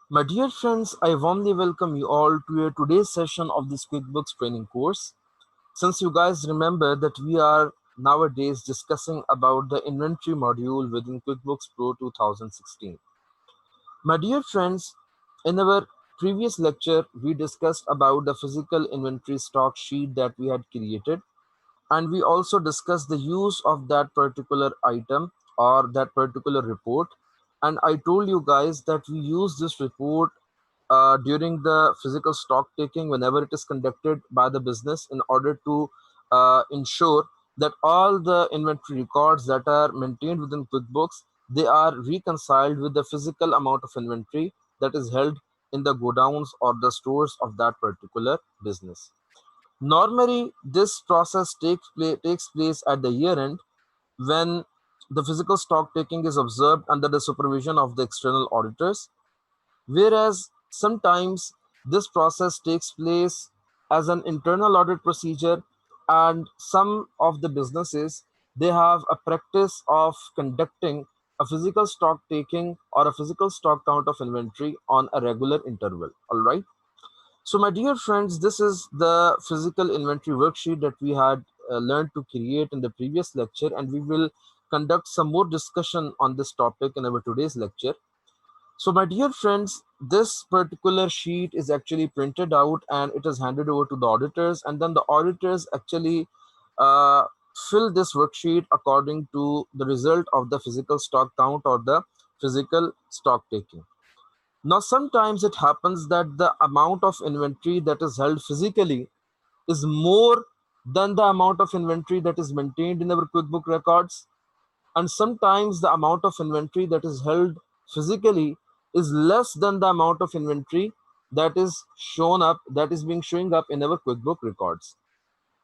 My dear friends, I warmly welcome you all to your today's session of this QuickBooks training course. Since you guys remember that we are nowadays discussing about the inventory module within QuickBooks Pro 2016. My dear friends, in our previous lecture, we discussed about the physical inventory stock sheet that we had created, and we also discussed the use of that particular item or that particular report. And I told you guys that we use this report during the physical stock taking whenever it is conducted by the business in order to ensure that all the inventory records that are maintained within QuickBooks, they are reconciled with the physical amount of inventory that is held in the godowns or the stores of that particular business. Normally, this process takes place at the year end when the physical stock taking is observed under the supervision of the external auditors, whereas sometimes this process takes place as an internal audit procedure, and some of the businesses, they have a practice of conducting a physical stock taking or a physical stock count of inventory on a regular interval. All right, so, my dear friends, this is the physical inventory worksheet that we had learned to create in the previous lecture, and we will conduct some more discussion on this topic in our today's lecture. So, my dear friends, this particular sheet is actually printed out and it is handed over to the auditors, and then the auditors actually uh, fill this worksheet according to the result of the physical stock count or the physical stock taking. Now, sometimes it happens that the amount of inventory that is held physically is more than the amount of inventory that is maintained in our QuickBook records. And sometimes the amount of inventory that is held physically is less than the amount of inventory that is being showing up in our QuickBook records.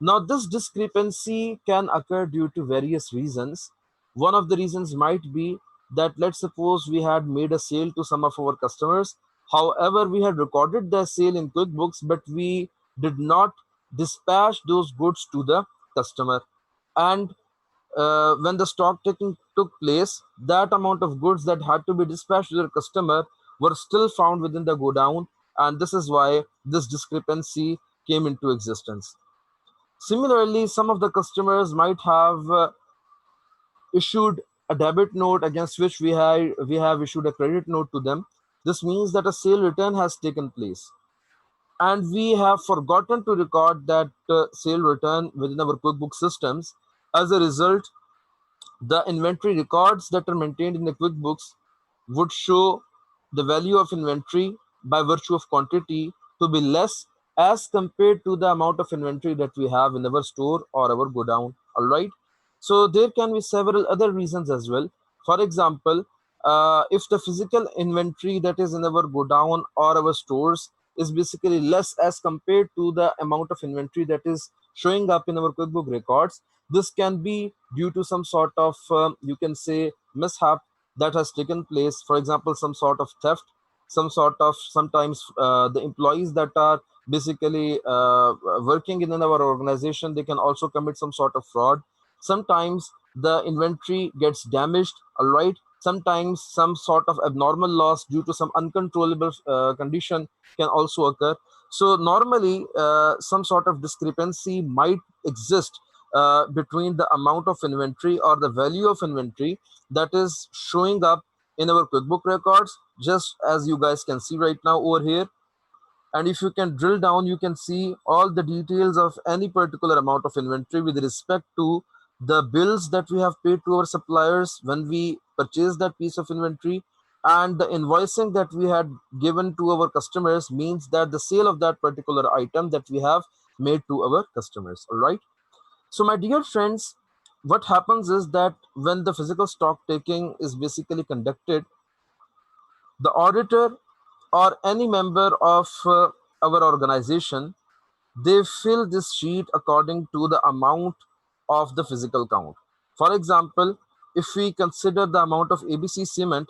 Now, this discrepancy can occur due to various reasons. One of the reasons might be that, let's suppose we had made a sale to some of our customers. However, we had recorded the sale in QuickBooks, but we did not dispatch those goods to the customer. And when the stock taking took place, that amount of goods that had to be dispatched to the customer were still found within the godown, and this is why this discrepancy came into existence. Similarly, some of the customers might have issued a debit note against which we have issued a credit note to them. This means that a sale return has taken place, and we have forgotten to record that sale return within our QuickBooks systems. As a result, the inventory records that are maintained in the QuickBooks would show the value of inventory by virtue of quantity to be less as compared to the amount of inventory that we have in our store or our godown. All right. So there can be several other reasons as well. For example, if the physical inventory that is in our godown or our stores is basically less as compared to the amount of inventory that is showing up in our QuickBook records, this can be due to some sort of, you can say, mishap that has taken place. For example, some sort of theft, some sort of, sometimes the employees that are basically working in our organization, they can also commit some sort of fraud. Sometimes the inventory gets damaged. All right, sometimes some sort of abnormal loss due to some uncontrollable condition can also occur. So normally some sort of discrepancy might exist between the amount of inventory or the value of inventory that is showing up in our QuickBook records, just as you guys can see right now over here. And if you can drill down, you can see all the details of any particular amount of inventory with respect to the bills that we have paid to our suppliers when we purchased that piece of inventory, and the invoicing that we had given to our customers means that the sale of that particular item that we have made to our customers. All right. So, my dear friends, what happens is that when the physical stock taking is basically conducted, the auditor or any member of our organization, they fill this sheet according to the amount of the physical count. For example, if we consider the amount of ABC cement,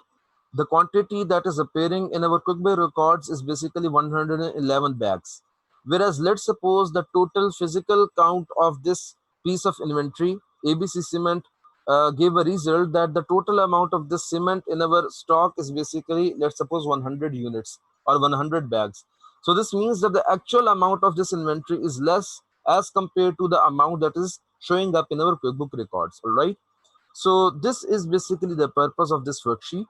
the quantity that is appearing in our QuickBook records is basically 111 bags. Whereas, let's suppose the total physical count of this piece of inventory, ABC cement, gave a result that the total amount of this cement in our stock is basically, let's suppose, 100 units or 100 bags. So this means that the actual amount of this inventory is less as compared to the amount that is showing up in our QuickBook records. All right. So this is basically the purpose of this worksheet.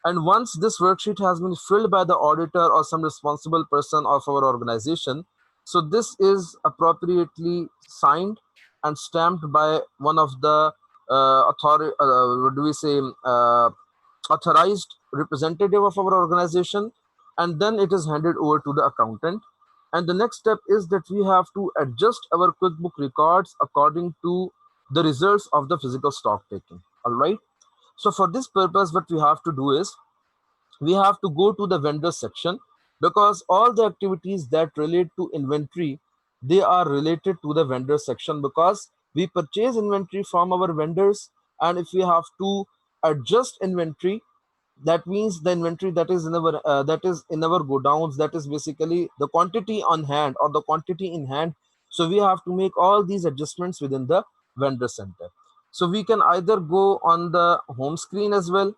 And once this worksheet has been filled by the auditor or some responsible person of our organization, so this is appropriately signed and stamped by one of the what do we say, authorized representative of our organization, and then it is handed over to the accountant. And the next step is that we have to adjust our QuickBook records according to the results of the physical stock taking. All right. So for this purpose, what we have to do is we have to go to the vendor section, because all the activities that relate to inventory, they are related to the vendor section, because we purchase inventory from our vendors. And if we have to adjust inventory, that means the inventory that is in our godowns, that is basically the quantity on hand or the quantity in hand. So we have to make all these adjustments within the vendor center. So we can either go on the home screen as well,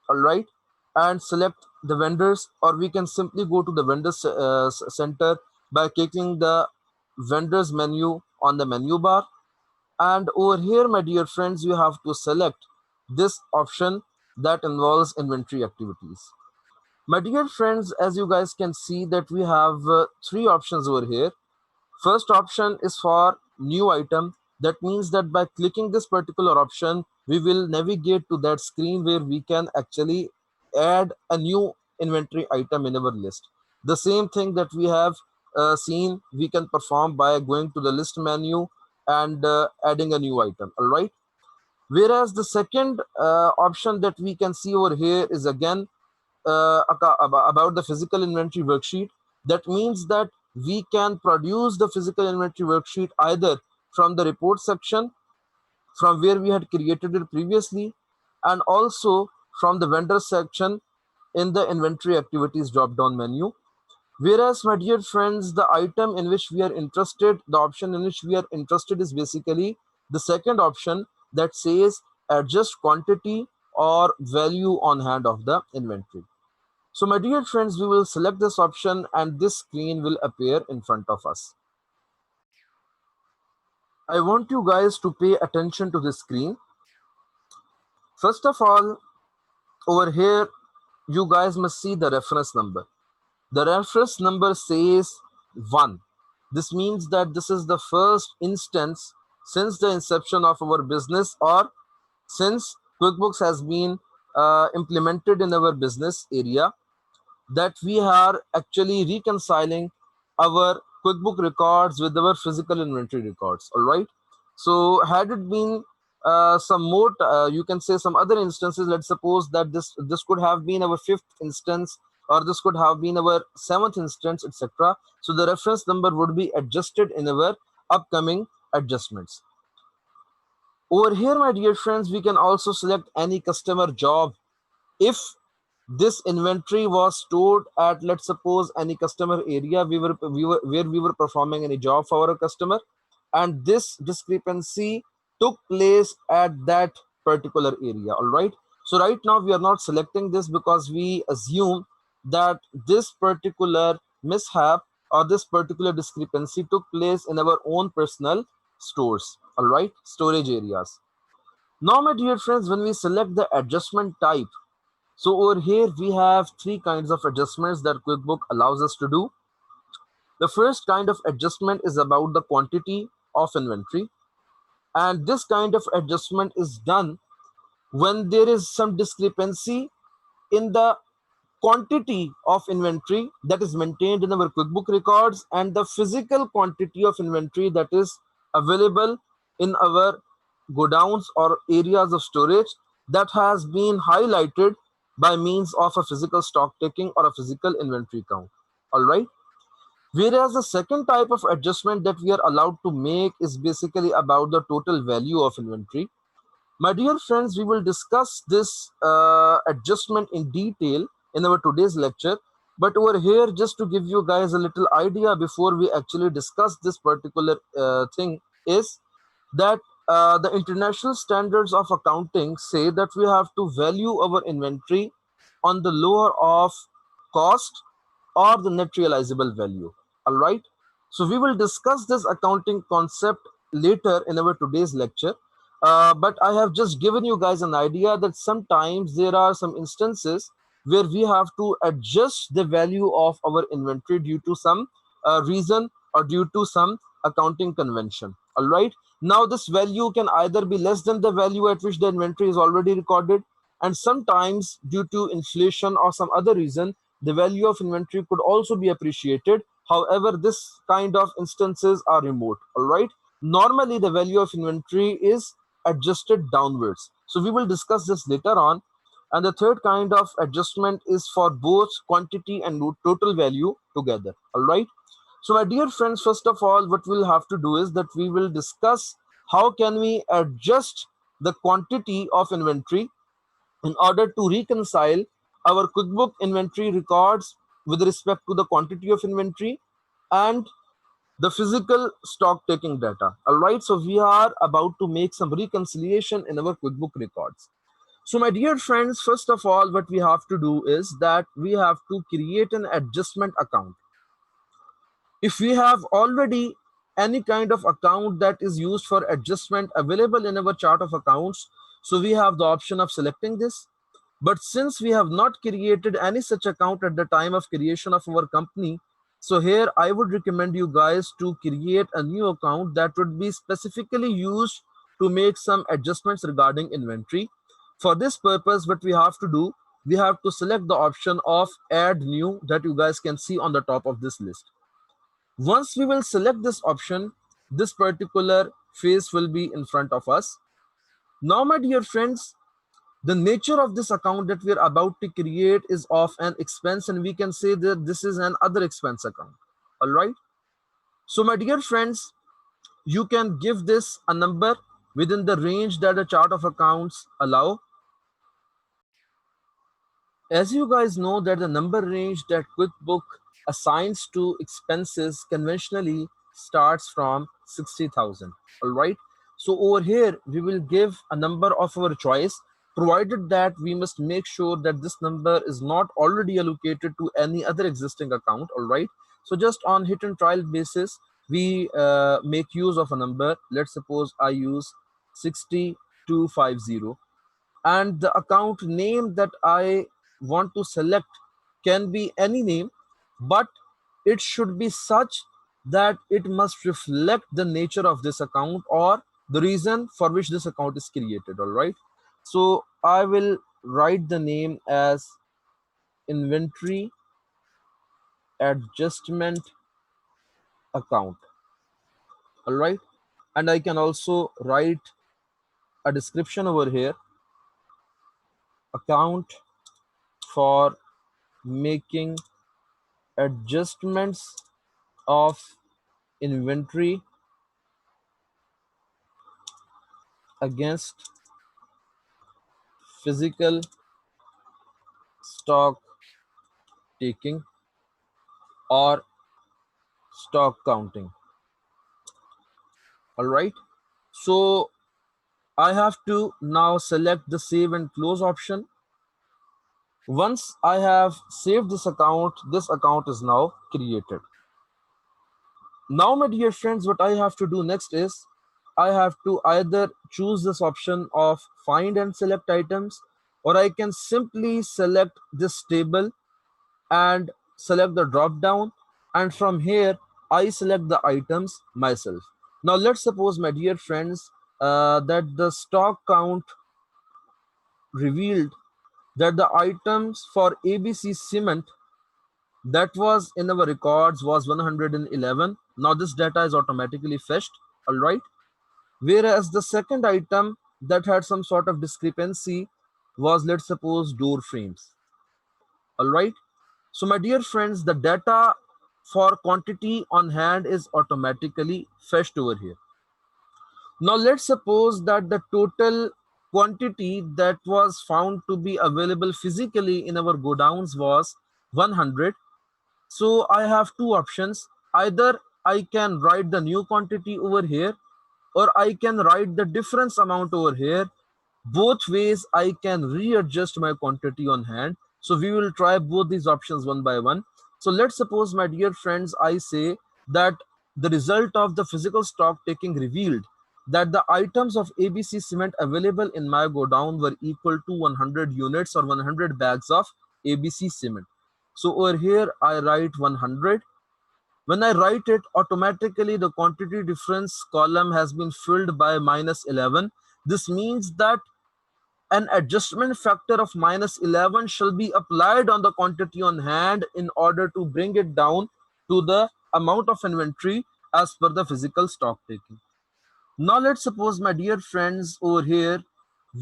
all right, and select the vendors, or we can simply go to the center by clicking the vendors menu on the menu bar. And over here, my dear friends, you have to select this option that involves inventory activities. My dear friends, as you guys can see that we have three options over here. First option is for new item. That means that by clicking this particular option, we will navigate to that screen where we can actually add a new inventory item in our list. The same thing that we have seen, we can perform by going to the list menu and adding a new item. All right. Whereas the second option that we can see over here is again about the physical inventory worksheet. That means that we can produce the physical inventory worksheet either from the report section, from where we had created it previously, and also from the vendor section in the inventory activities drop down menu. Whereas, my dear friends, the item in which we are interested, the option in which we are interested is basically the second option that says adjust quantity or value on hand of the inventory. So my dear friends, we will select this option and this screen will appear in front of us. I want you guys to pay attention to this screen. First of all, over here, you guys must see the reference number. The reference number says 1. This means that this is the first instance since the inception of our business, or since QuickBooks has been implemented in our business area, that we are actually reconciling our QuickBook records with our physical inventory records. All right. So had it been some more, you can say some other instances. Let's suppose that this could have been our fifth instance, or this could have been our seventh instance, etc. So the reference number would be adjusted in our upcoming adjustments. Over here, my dear friends, we can also select any customer job. If this inventory was stored at, let's suppose, any customer area, where we were performing any job for our customer, and this discrepancy took place at that particular area. All right. So right now we are not selecting this because we assume that this particular mishap or this particular discrepancy took place in our own personal stores. All right, storage areas. Now, my dear friends, when we select the adjustment type, so over here we have three kinds of adjustments that QuickBook allows us to do. The first kind of adjustment is about the quantity of inventory, and this kind of adjustment is done when there is some discrepancy in the quantity of inventory that is maintained in our QuickBook records and the physical quantity of inventory that is available in our godowns or areas of storage that has been highlighted by means of a physical stock taking or a physical inventory count. All right. Whereas the second type of adjustment that we are allowed to make is basically about the total value of inventory. My dear friends, we will discuss this adjustment in detail in our today's lecture. But over here, just to give you guys a little idea before we actually discuss this particular thing, is that the international standards of accounting say that we have to value our inventory on the lower of cost or the net realizable value. All right. So we will discuss this accounting concept later in our today's lecture. But I have just given you guys an idea that sometimes there are some instances where we have to adjust the value of our inventory due to some reason or due to some accounting convention. All right. Now this value can either be less than the value at which the inventory is already recorded, and sometimes due to inflation or some other reason, the value of inventory could also be appreciated. However, this kind of instances are remote. All right. Normally, the value of inventory is adjusted downwards. So we will discuss this later on. And the third kind of adjustment is for both quantity and total value together. All right. So my dear friends, first of all, what we'll have to do is that we will discuss how can we adjust the quantity of inventory in order to reconcile our QuickBook inventory records with respect to the quantity of inventory and the physical stock taking data. All right, so we are about to make some reconciliation in our QuickBook records. So my dear friends, first of all, what we have to do is that we have to create an adjustment account. If we have already any kind of account that is used for adjustment available in our chart of accounts, so we have the option of selecting this. But since we have not created any such account at the time of creation of our company, so here I would recommend you guys to create a new account that would be specifically used to make some adjustments regarding inventory. For this purpose, what we have to do, we have to select the option of add new that you guys can see on the top of this list. Once we will select this option, this particular phase will be in front of us. Now, my dear friends, the nature of this account that we are about to create is of an expense, and we can say that this is an other expense account. All right. So, my dear friends, you can give this a number within the range that the chart of accounts allow. As you guys know that the number range that QuickBook assigns to expenses conventionally starts from 60,000. All right. So over here, we will give a number of our choice, provided that we must make sure that this number is not already allocated to any other existing account. All right. So just on hit and trial basis, we make use of a number. Let's suppose I use 6250, and the account name that I want to select can be any name, but it should be such that it must reflect the nature of this account or the reason for which this account is created. All right. So I will write the name as inventory adjustment account. All right. And I can also write a description over here, account for making adjustments of inventory against physical stock taking or stock counting. All right. So I have to now select the save and close option. Once I have saved this account is now created. Now, my dear friends, what I have to do next is I have to either choose this option of find and select items, or I can simply select this table and select the drop down, and from here I select the items myself. Now let's suppose, my dear friends, that the stock count revealed that the items for ABC cement that was in our records was 111. Now this data is automatically fetched. All right. Whereas the second item that had some sort of discrepancy was, let's suppose, door frames. All right. So my dear friends, the data for quantity on hand is automatically fetched over here. Now let's suppose that the total quantity that was found to be available physically in our godowns was 100. So I have two options. Either I can write the new quantity over here, or I can write the difference amount over here. Both ways I can readjust my quantity on hand. So we will try both these options one by one. So let's suppose, my dear friends, I say that the result of the physical stock taking revealed that the items of ABC cement available in my godown were equal to 100 units or 100 bags of ABC cement. So over here I write 100. When I write it, automatically the quantity difference column has been filled by minus 11. This means that an adjustment factor of minus 11 shall be applied on the quantity on hand in order to bring it down to the amount of inventory as per the physical stock taking. Now let's suppose, my dear friends, over here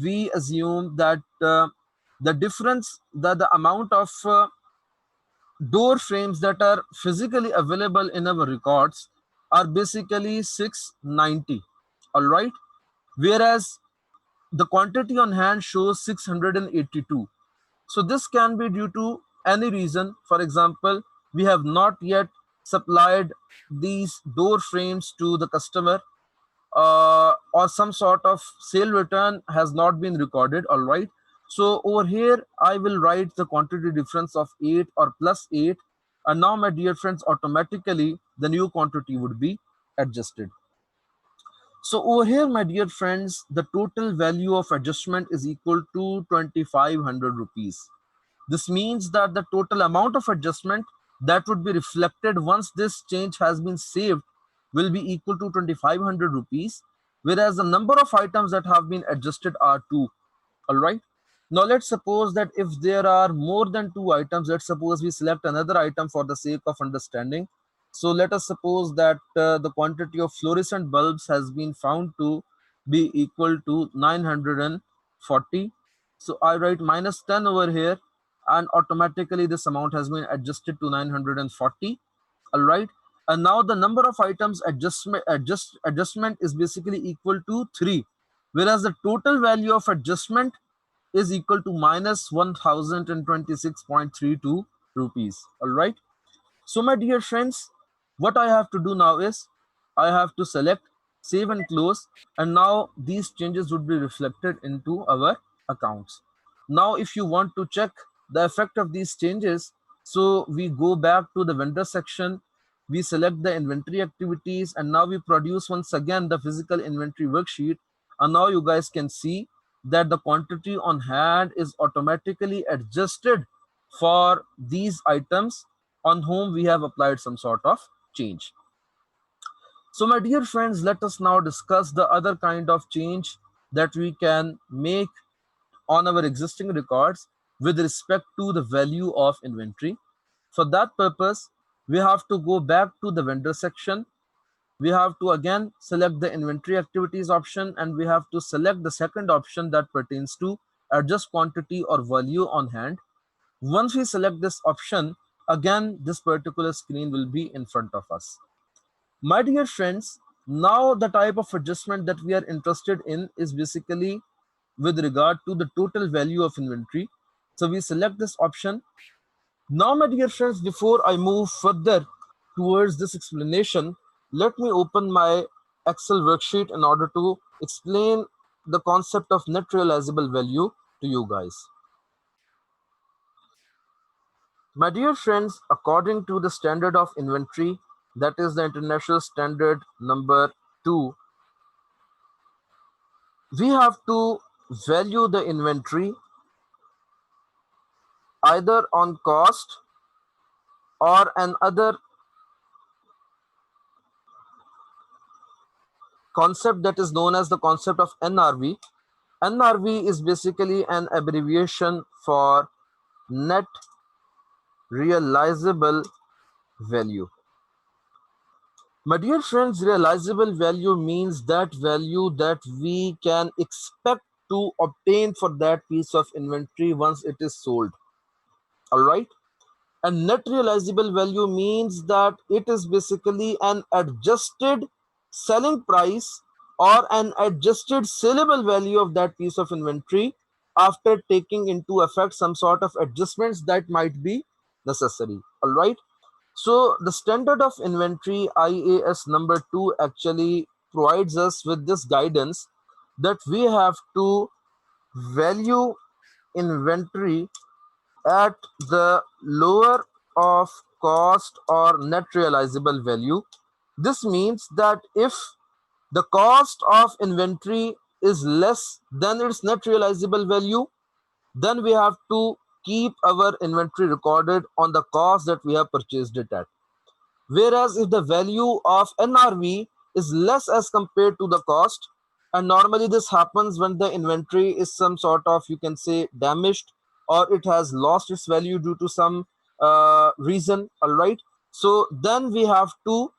we assume that the difference, that the amount of door frames that are physically available in our records are basically 690. All right, whereas the quantity on hand shows 682. So this can be due to any reason. For example, we have not yet supplied these door frames to the customer, or some sort of sale return has not been recorded. All right, so over here I will write the quantity difference of 8 or plus 8, and now, my dear friends, automatically the new quantity would be adjusted. So over here, my dear friends, the total value of adjustment is equal to 2500 rupees. This means that the total amount of adjustment that would be reflected once this change has been saved will be equal to 2500 rupees, whereas the number of items that have been adjusted are 2. All right. Now let's suppose that if there are more than 2 items, let's suppose we select another item for the sake of understanding. So let us suppose that the quantity of fluorescent bulbs has been found to be equal to 940. So I write minus 10 over here, and automatically this amount has been adjusted to 940. All right, and now the number of items adjustment is basically equal to 3, whereas the total value of adjustment is equal to minus 1026.32 rupees. All right, so my dear friends, what I have to do now is I have to select save and close, and now these changes would be reflected into our accounts. Now if you want to check the effect of these changes, so we go back to the vendor section, we select the inventory activities, and now we produce once again the physical inventory worksheet, and now you guys can see that the quantity on hand is automatically adjusted for these items on whom we have applied some sort of change. So my dear friends, let us now discuss the other kind of change that we can make on our existing records with respect to the value of inventory. For that purpose, we have to go back to the vendor section. We have to again select the inventory activities option, and we have to select the second option that pertains to adjust quantity or value on hand. Once we select this option, again this particular screen will be in front of us. My dear friends, now the type of adjustment that we are interested in is basically with regard to the total value of inventory. So we select this option. Now, my dear friends, before I move further towards this explanation, let me open my Excel worksheet in order to explain the concept of net realizable value to you guys. My dear friends, according to the standard of inventory, that is the international standard number 2, we have to value the inventory either on cost or another concept that is known as the concept of NRV. NRV is basically an abbreviation for net realizable value. My dear friends, realizable value means that value that we can expect to obtain for that piece of inventory once it is sold. All right. And net realizable value means that it is basically an adjusted selling price or an adjusted saleable value of that piece of inventory after taking into effect some sort of adjustments that might be necessary. All right. So the standard of inventory IAS number 2 actually provides us with this guidance that we have to value inventory at the lower of cost or net realizable value. This means that if the cost of inventory is less than its net realizable value, then we have to keep our inventory recorded on the cost that we have purchased it at. Whereas if the value of NRV is less as compared to the cost, and normally this happens when the inventory is some sort of, you can say, damaged, or it has lost its value due to some reason, all right? So then we have to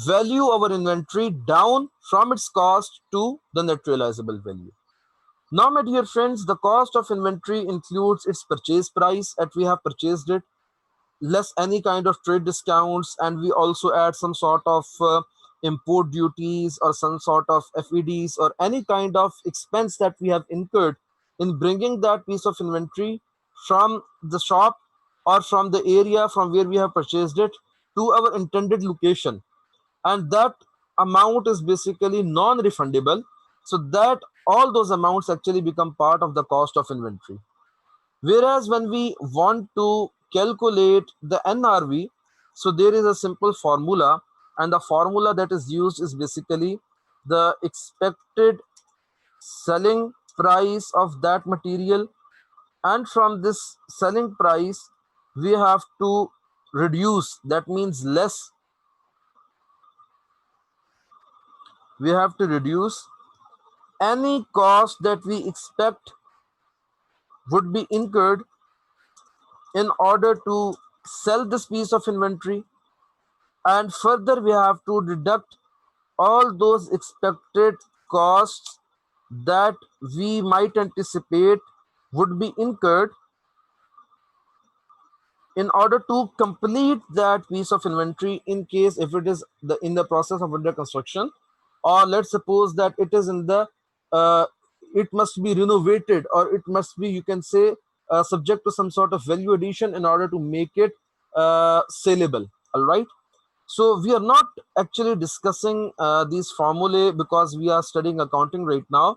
value our inventory down from its cost to the net realizable value. Now, my dear friends, the cost of inventory includes its purchase price at we have purchased it, less any kind of trade discounts, and we also add some sort of import duties or some sort of FEDs or any kind of expense that we have incurred in bringing that piece of inventory from the shop or from the area from where we have purchased it to our intended location, and that amount is basically non-refundable, so that all those amounts actually become part of the cost of inventory. Whereas when we want to calculate the NRV, so there is a simple formula, and the formula that is used is basically the expected selling price of that material, and from this selling price we have to reduce, that means less, we have to reduce any cost that we expect would be incurred in order to sell this piece of inventory, and further we have to deduct all those expected costs that we might anticipate would be incurred in order to complete that piece of inventory, in case if it is in the process of under construction, or let's suppose that it is in the uh, it must be renovated, or it must be, you can say, subject to some sort of value addition in order to make it saleable, all right? So we are not actually discussing these formulae because we are studying accounting right now.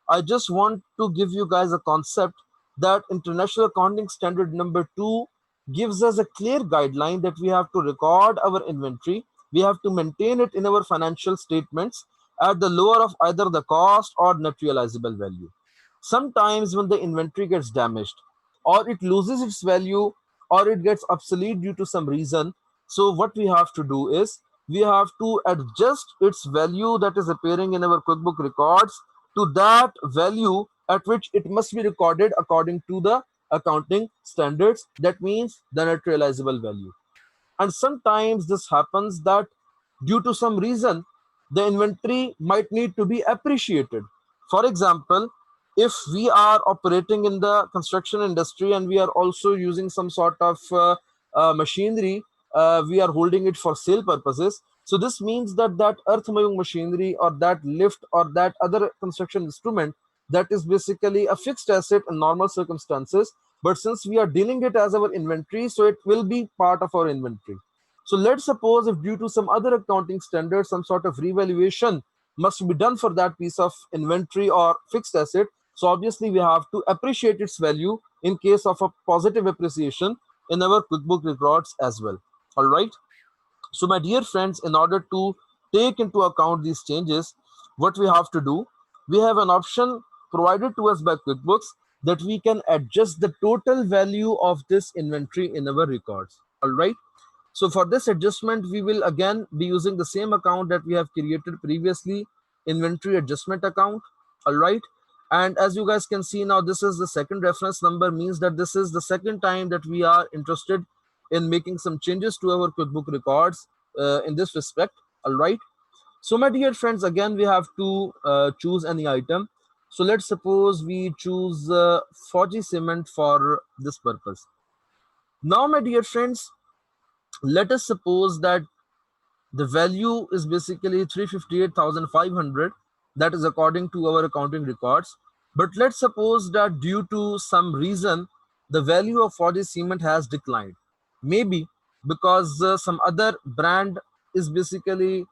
I just want to give you guys a concept that International Accounting Standard number 2 gives us a clear guideline that we have to record our inventory. We have to maintain it in our financial statements at the lower of either the cost or net realizable value. Sometimes when the inventory gets damaged, or it loses its value, or it gets obsolete due to some reason, so what we have to do is we have to adjust its value that is appearing in our QuickBook records to that value at which it must be recorded according to the accounting standards. That means the net realizable value. And sometimes this happens that due to some reason, the inventory might need to be appreciated. For example, if we are operating in the construction industry and we are also using some sort of machinery, we are holding it for sale purposes. So this means that that earth moving machinery or that lift or that other construction instrument, that is basically a fixed asset in normal circumstances, but since we are dealing it as our inventory, so it will be part of our inventory. So let's suppose if due to some other accounting standard, some sort of revaluation must be done for that piece of inventory or fixed asset. So obviously we have to appreciate its value in case of a positive appreciation in our QuickBook records as well. All right. So my dear friends, in order to take into account these changes, what we have to do, we have an option provided to us by QuickBooks that we can adjust the total value of this inventory in our records. All right. So for this adjustment, we will again be using the same account that we have created previously, inventory adjustment account. All right. And as you guys can see now, this is the second reference number, means that this is the second time that we are interested in making some changes to our QuickBook records in this respect. All right. So my dear friends, again, we have to choose any item. So let's suppose we choose Forgy cement for this purpose. Now, my dear friends, let us suppose that the value is basically 358,500. That is according to our accounting records. But let's suppose that due to some reason, the value of Forge cement has declined. Maybe because some other brand is basically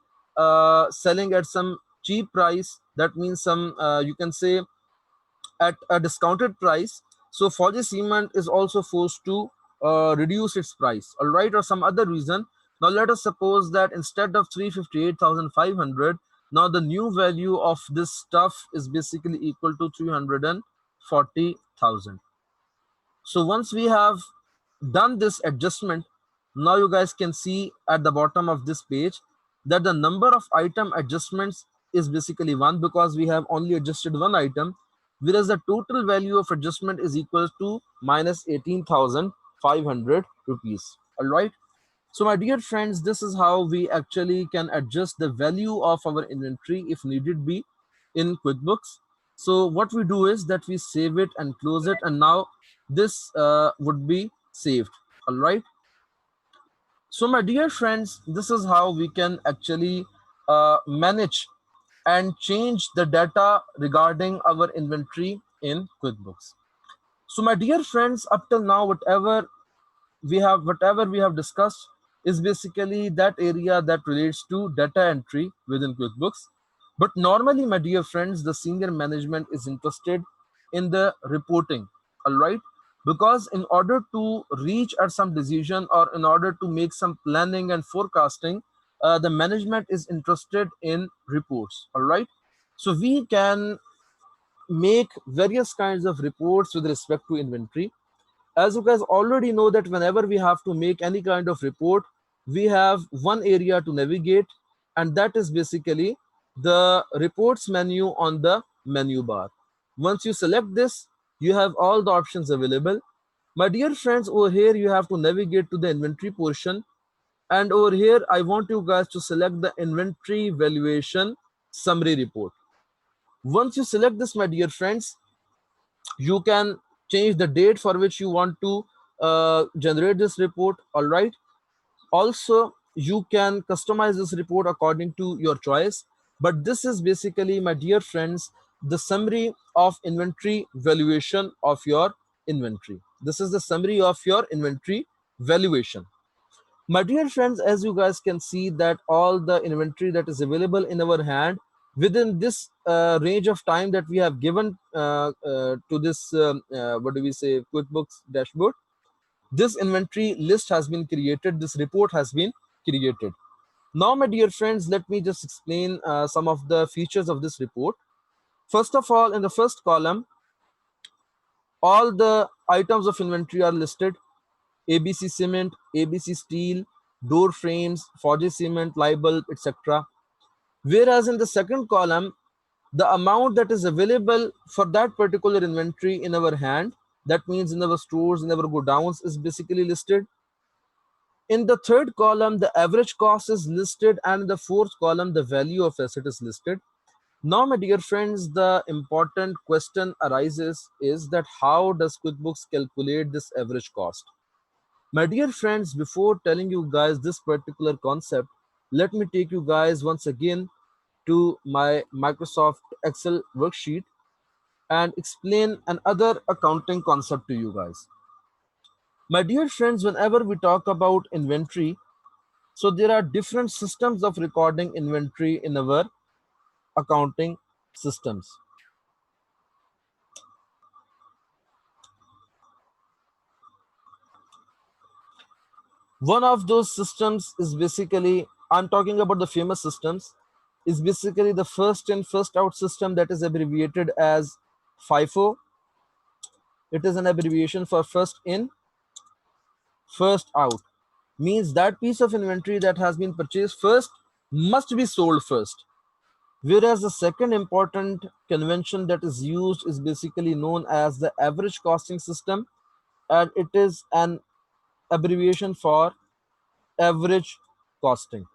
selling at some cheap price, that means some you can say at a discounted price. So Forge Cement is also forced to reduce its price, all right, or some other reason. Now let us suppose that instead of 358,500, now the new value of this stuff is basically equal to 340,000. So once we have done this adjustment, now you guys can see at the bottom of this page that the number of item adjustments is basically 1 because we have only adjusted one item, whereas the total value of adjustment is equal to minus 18,500 rupees. All right. So my dear friends, this is how we actually can adjust the value of our inventory if needed be in QuickBooks. So what we do is that we save it and close it, and now this would be saved. All right. So my dear friends, this is how we can actually manage and change the data regarding our inventory in QuickBooks. So my dear friends, up till now, whatever we have discussed is basically that area that relates to data entry within QuickBooks. But normally, my dear friends, the senior management is interested in the reporting, all right? Because in order to reach at some decision or in order to make some planning and forecasting, the management is interested in reports, all right? So we can make various kinds of reports with respect to inventory. As you guys already know that whenever we have to make any kind of report, we have one area to navigate, and that is basically the reports menu on the menu bar. Once you select this, you have all the options available. My dear friends, over here you have to navigate to the inventory portion, and over here I want you guys to select the inventory valuation summary report. Once you select this, my dear friends, you can change the date for which you want to generate this report, all right. Also, you can customize this report according to your choice, but this is basically, my dear friends, the summary of inventory valuation of your inventory. This is the summary of your inventory valuation. My dear friends, as you guys can see that all the inventory that is available in our hand within this range of time that we have given to this, what do we say, QuickBooks dashboard, this inventory list has been created, this report has been created. Now, my dear friends, let me just explain some of the features of this report. First of all, in the first column, all the items of inventory are listed: ABC Cement, ABC Steel, door frames, Forge Cement, Libel, etc. Whereas in the second column, the amount that is available for that particular inventory in our hand, that means in our stores, in our godowns, is basically listed. In the third column, the average cost is listed, and in the fourth column, the value of asset is listed. Now, my dear friends, the important question arises is that how does QuickBooks calculate this average cost? My dear friends, before telling you guys this particular concept, let me take you guys once again to my Microsoft Excel worksheet and explain another accounting concept to you guys. My dear friends, whenever we talk about inventory, so there are different systems of recording inventory in our accounting systems. One of those systems is basically, I'm talking about the famous systems, is basically the first in, first out system that is abbreviated as FIFO. It is an abbreviation for first in, first out. Means that piece of inventory that has been purchased first must be sold first. Whereas the second important convention that is used is basically known as the average costing system, and it is an abbreviation for average costing.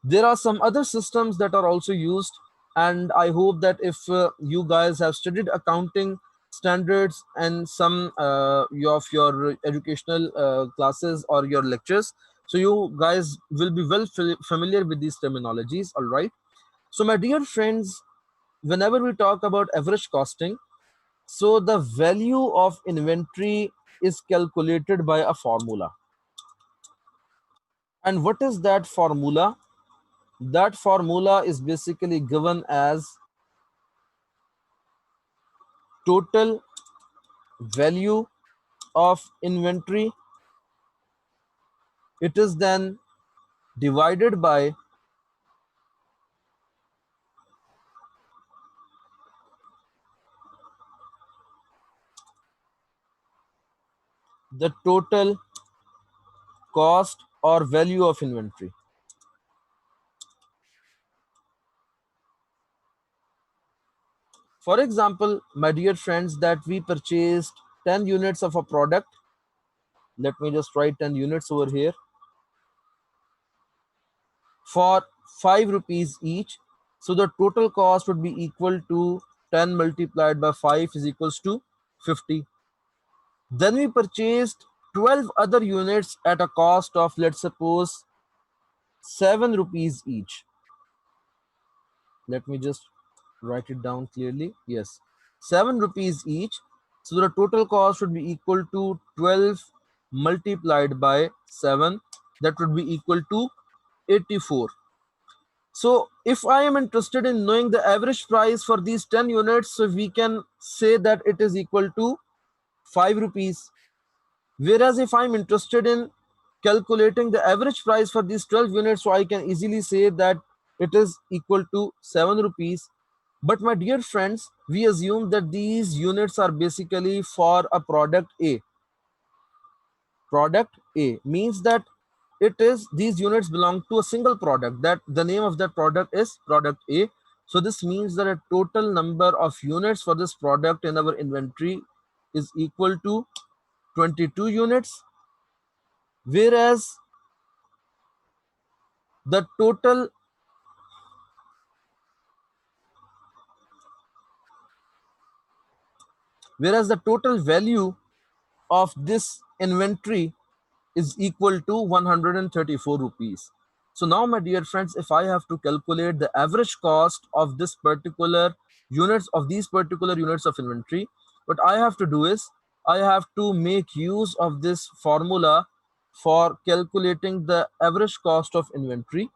There are some other systems that are also used, and I hope that if you guys have studied accounting standards and some of your educational classes or your lectures, so you guys will be well familiar with these terminologies, all right. So my dear friends, whenever we talk about average costing, so the value of inventory is calculated by a formula. And what is that formula? That formula is basically given as total value of inventory. It is then divided by the total cost or value of inventory. For example, my dear friends, that we purchased 10 units of a product. Let me just write 10 units over here for 5 rupees each. So the total cost would be equal to 10 multiplied by 5 is equals to 50. Then we purchased 12 other units at a cost of, let's suppose, 7 rupees each. Let me just write it down clearly. Yes, 7 rupees each. So the total cost would be equal to 12 multiplied by 7. That would be equal to 84. So if I am interested in knowing the average price for these 10 units, so we can say that it is equal to 5 rupees. Whereas if I'm interested in calculating the average price for these 12 units, so I can easily say that it is equal to 7 rupees. But my dear friends, we assume that these units are basically for a product A. Product A means that it is, these units belong to a single product, that the name of that product is product A. So this means that a total number of units for this product in our inventory is equal to 22 units, whereas the total value of this inventory is equal to 134 rupees. So now, my dear friends, if I have to calculate the average cost of this particular units of these particular units of inventory, what I have to do is I have to make use of this formula for calculating the average cost of inventory.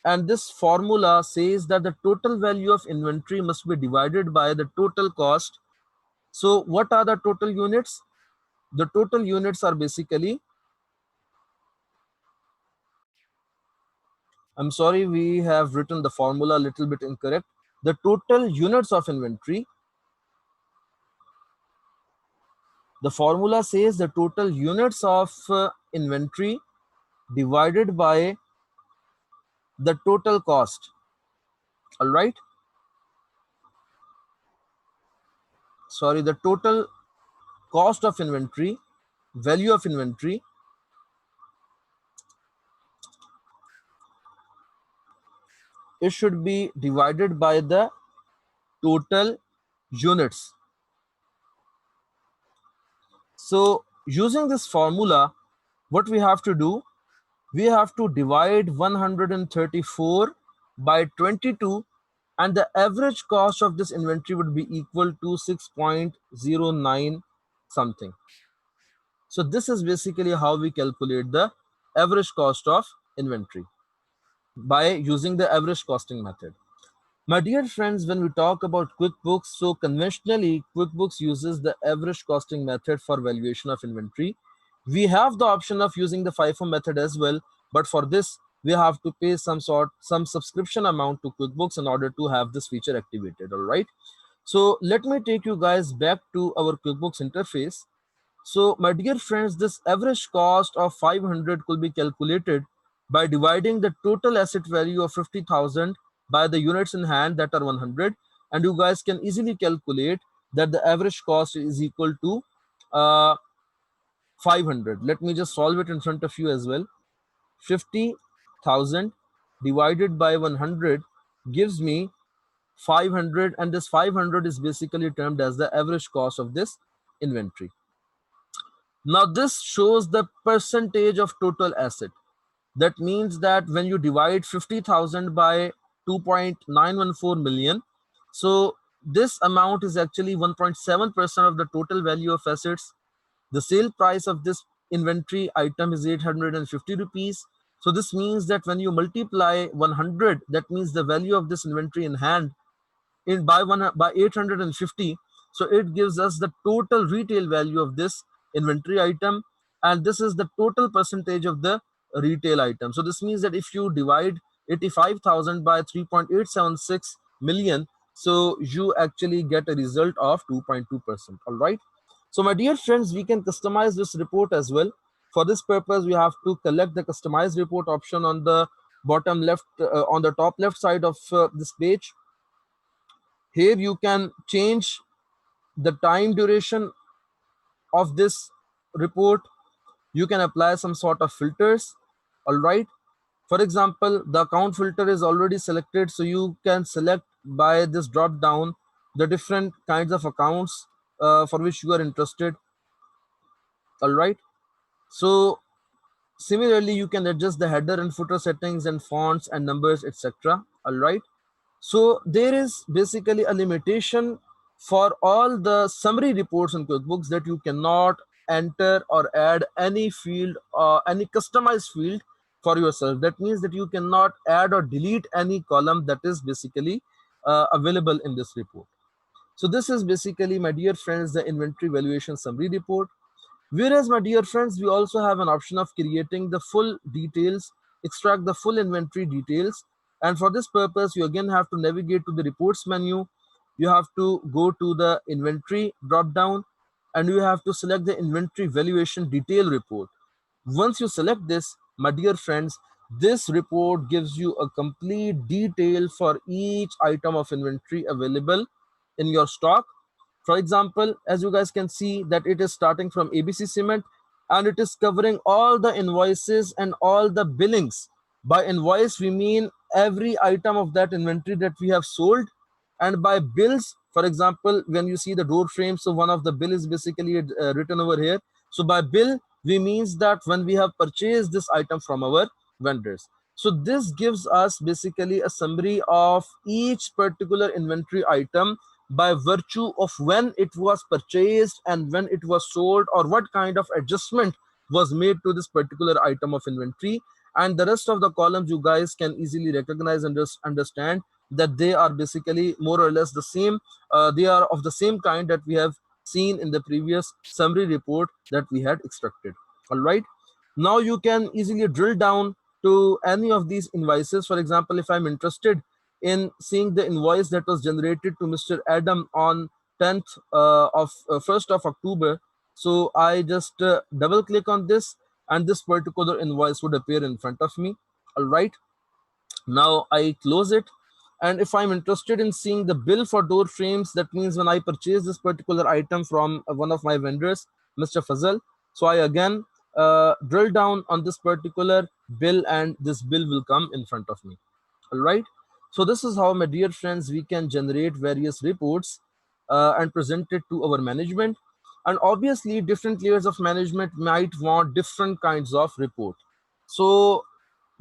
And this formula says that the total value of inventory must be divided by the total cost. So what are the total units? The total units are basically, I'm sorry, we have written the formula a little bit incorrect. The total units of inventory, the formula says the total units of inventory divided by the total cost. All right. Sorry, the total cost of inventory, value of inventory, it should be divided by the total units. So using this formula, what we have to do, we have to divide 134 by 22, and the average cost of this inventory would be equal to 6.09 something. So this is basically how we calculate the average cost of inventory by using the average costing method. My dear friends, when we talk about QuickBooks, so conventionally QuickBooks uses the average costing method for valuation of inventory. We have the option of using the FIFO method as well, but for this we have to pay some subscription amount to QuickBooks in order to have this feature activated. All right. So let me take you guys back to our QuickBooks interface. So my dear friends, this average cost of 500 could be calculated by dividing the total asset value of 50,000 by the units in hand that are 100, and you guys can easily calculate that the average cost is equal to 500. Let me just solve it in front of you as well. 50,000 divided by 100 gives me 500, and this 500 is basically termed as the average cost of this inventory. Now this shows the percentage of total asset. That means that when you divide 50,000 by 2.914 million, so this amount is actually 1.7% of the total value of assets. The sale price of this inventory item is 850 rupees. So this means that when you multiply 100, that means the value of this inventory in hand in by 850. So it gives us the total retail value of this inventory item, and this is the total percentage of the retail item. So this means that if you divide 85,000 by 3.876 million, so you actually get a result of 2.2%. All right. So my dear friends, we can customize this report as well. For this purpose, we have to collect the customize report option on the bottom left, on the top left side of this page. Here you can change the time duration of this report. You can apply some sort of filters. All right. For example, the account filter is already selected, so you can select by this drop down the different kinds of accounts for which you are interested. All right. So similarly, you can adjust the header and footer settings and fonts and numbers, etc. All right. So there is basically a limitation for all the summary reports in QuickBooks that you cannot enter or add any field or any customized field for yourself. That means that you cannot add or delete any column that is basically available in this report. So this is basically, my dear friends, the inventory valuation summary report. Whereas, my dear friends, we also have an option of creating the full details, extract the full inventory details. And for this purpose, you again have to navigate to the reports menu. You have to go to the inventory drop down, and you have to select the inventory valuation detail report. Once you select this, my dear friends, this report gives you a complete detail for each item of inventory available in your stock. For example, as you guys can see that it is starting from ABC Cement, and it is covering all the invoices and all the billings. By invoice, we mean every item of that inventory that we have sold. And by bills, for example, when you see the door frame, so one of the bill is basically written over here. So by bill, we means that when we have purchased this item from our vendors. So this gives us basically a summary of each particular inventory item by virtue of when it was purchased and when it was sold, or what kind of adjustment was made to this particular item of inventory. And the rest of the columns you guys can easily recognize and just understand that they are basically more or less the same. They are of the same kind that we have seen in the previous summary report that we had extracted. All right. Now you can easily drill down to any of these invoices. For example, if I'm interested in seeing the invoice that was generated to Mr. Adam on 10th of 1st of October, so I just double click on this, and this particular invoice would appear in front of me. All right. Now I close it, and if I'm interested in seeing the bill for door frames, that means when I purchase this particular item from one of my vendors, Mr. Fazal, so I again drill down on this particular bill, and this bill will come in front of me. All right. So this is how, my dear friends, we can generate various reports and present it to our management. And obviously, different layers of management might want different kinds of report. So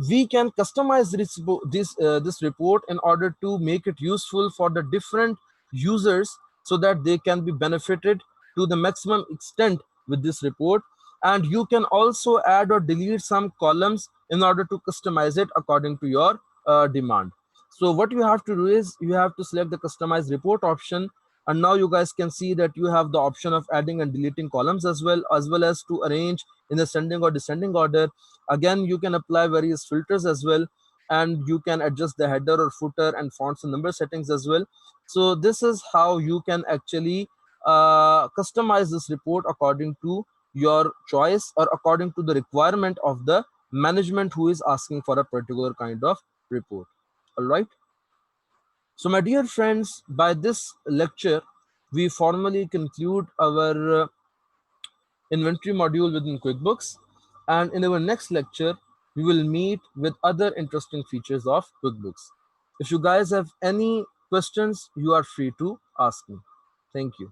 we can customize this report in order to make it useful for the different users, so that they can be benefited to the maximum extent with this report. And you can also add or delete some columns in order to customize it according to your demand. So what you have to do is you have to select the customize report option, and now you guys can see that you have the option of adding and deleting columns, as well as to arrange in ascending or descending order. Again, you can apply various filters as well, and you can adjust the header or footer and fonts and number settings as well. So this is how you can actually customize this report according to your choice, or according to the requirement of the management who is asking for a particular kind of report. All right. So my dear friends, by this lecture, we formally conclude our inventory module within QuickBooks. And in our next lecture, we will meet with other interesting features of QuickBooks. If you guys have any questions, you are free to ask me. Thank you.